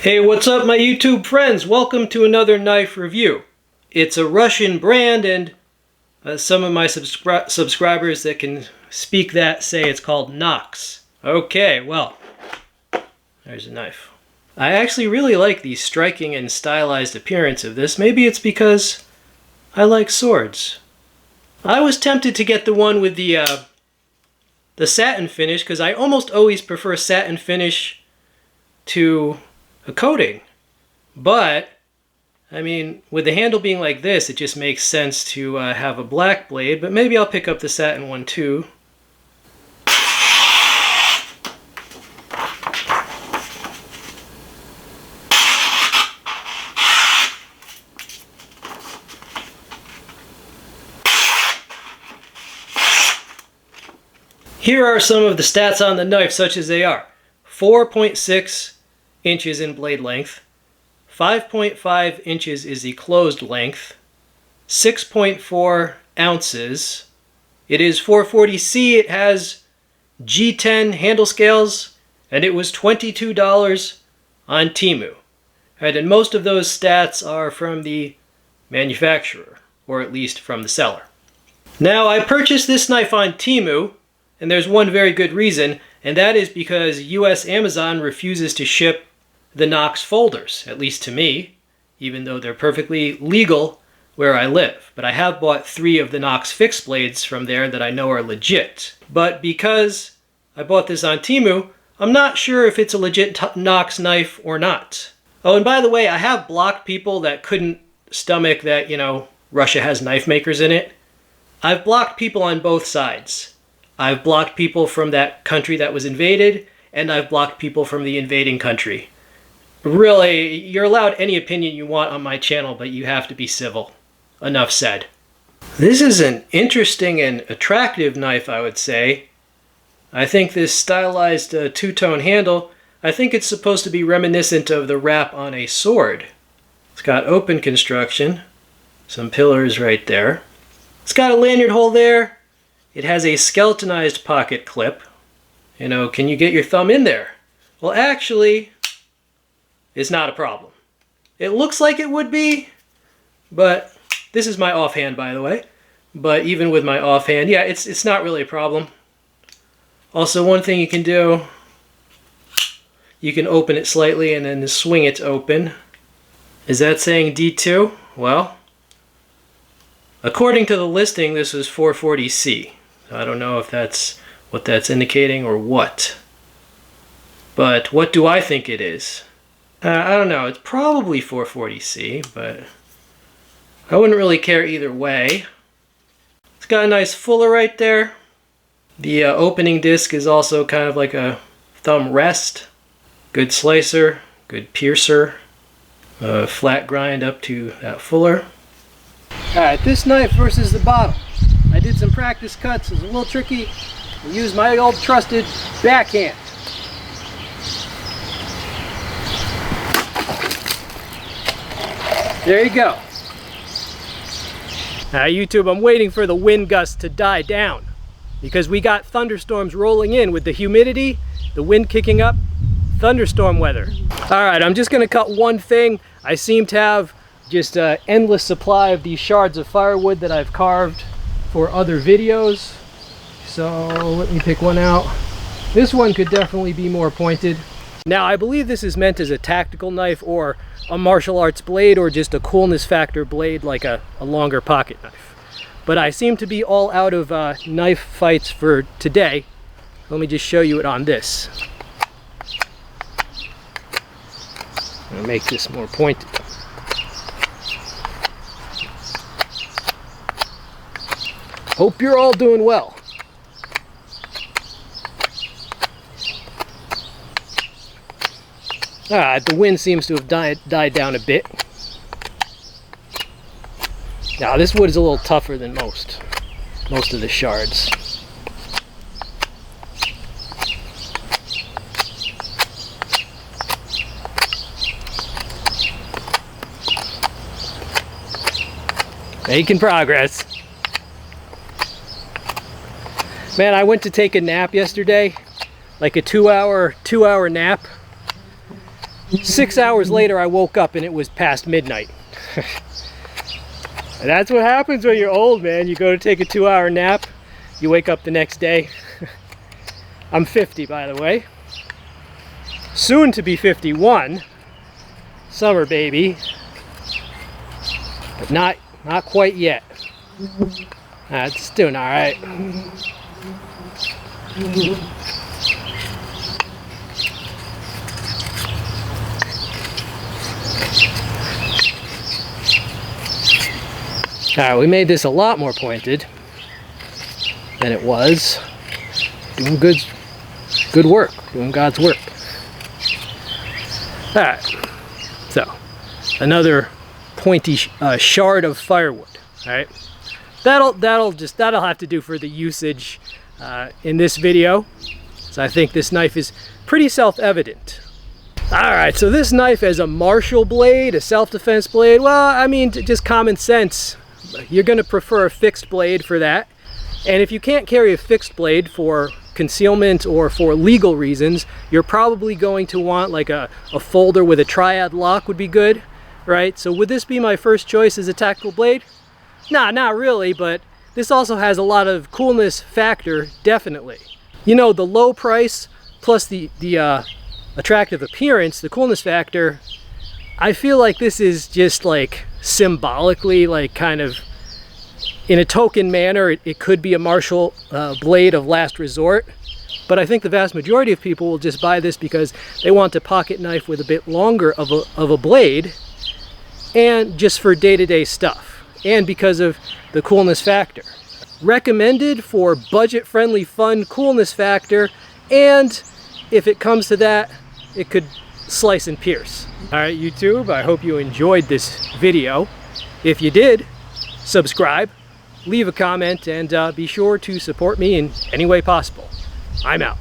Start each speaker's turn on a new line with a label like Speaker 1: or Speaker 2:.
Speaker 1: Hey, what's up my YouTube friends? Welcome to another knife review. It's a Russian brand and some of my subscribers that can speak that say it's called HOKC. Okay, well, there's a knife. I actually really like the striking and stylized appearance of this. Maybe it's because I like swords. I was tempted to get the one with the satin finish because I almost always prefer satin finish to a coating, but I mean, with the handle being like this, it just makes sense to have a black blade, but maybe I'll pick up the satin one too. Here are some of the stats on the knife, such as they are: 4.6 inches in blade length, 5.5 inches is the closed length, 6.4 ounces. It is 440C, it has G10 handle scales, and it was $22 on Temu. Right, and most of those stats are from the manufacturer, or at least from the seller. Now, I purchased this knife on Temu, and there's one very good reason, and that is because US Amazon refuses to ship the HOKC folders, at least to me, even though they're perfectly legal where I live. But I have bought 3 of the HOKC fixed blades from there that I know are legit. But because I bought this on Temu, I'm not sure if it's a legit HOKC knife or not. Oh, and by the way, I have blocked people that couldn't stomach that, you know, Russia has knife makers in it. I've blocked people on both sides. I've blocked people from that country that was invaded, and I've blocked people from the invading country. Really, you're allowed any opinion you want on my channel, but you have to be civil. Enough said. This is an interesting and attractive knife, I would say. I think this stylized two-tone handle, I think it's supposed to be reminiscent of the wrap on a sword. It's got open construction, some pillars right there. It's got a lanyard hole there. It has a skeletonized pocket clip. You know, can you get your thumb in there? Well, actually, it's not a problem. It looks like it would be, but this is my offhand, by the way. But even with my offhand, yeah, it's not really a problem. Also, one thing you can do, you can open it slightly and then swing it open. Is that saying D2? Well, according to the listing, this is 440C. I don't know if that's what that's indicating or what. But what do I think it is? I don't know, it's probably 440C, but I wouldn't really care either way. It's got a nice fuller right there. The opening disc is also kind of like a thumb rest. Good slicer, good piercer, flat grind up to that fuller. Alright, this knife versus the bottle. I did some practice cuts, it was a little tricky. I used my old trusted backhand. There you go. Now YouTube, I'm waiting for the wind gusts to die down because we got thunderstorms rolling in with the humidity, the wind kicking up, thunderstorm weather. Alright, I'm just gonna cut one thing. I seem to have just an endless supply of these shards of firewood that I've carved for other videos. So let me pick one out. This one could definitely be more pointed. Now I believe this is meant as a tactical knife or a martial arts blade or just a coolness factor blade like a longer pocket knife. But I seem to be all out of knife fights for today. Let me just show you it on this. I'm gonna make this more pointed. Hope you're all doing well. The wind seems to have died down a bit. Now this wood is a little tougher than most of the shards. Making progress. Man, I went to take a nap yesterday, like a two hour nap. 6 hours later, I woke up and it was past midnight. And that's what happens when you're old, man. You go to take a 2-hour nap, you wake up the next day. I'm 50, by the way. Soon to be 51. Summer baby. But not quite yet. It's doing all right. Alright, we made this a lot more pointed than it was. Doing good work, doing God's work. Alright, so another pointy shard of firewood. Alright, that'll have to do for the usage in this video. So I think this knife is pretty self-evident. Alright, so this knife as a martial blade, a self-defense blade, well, I mean, just common sense. You're going to prefer a fixed blade for that. And if you can't carry a fixed blade for concealment or for legal reasons, you're probably going to want like a folder with a triad lock would be good, right? So would this be my first choice as a tactical blade? Nah, not really, but this also has a lot of coolness factor, definitely. You know, the low price plus the attractive appearance, the coolness factor, I feel like this is just like symbolically, like kind of in a token manner, it could be a martial blade of last resort. But I think the vast majority of people will just buy this because they want a pocket knife with a bit longer of a blade, and just for day-to-day stuff, and because of the coolness factor. Recommended for budget-friendly, fun coolness factor, and if it comes to that, it could slice and pierce. Alright, YouTube, I hope you enjoyed this video. If you did, subscribe, leave a comment, and be sure to support me in any way possible. I'm out.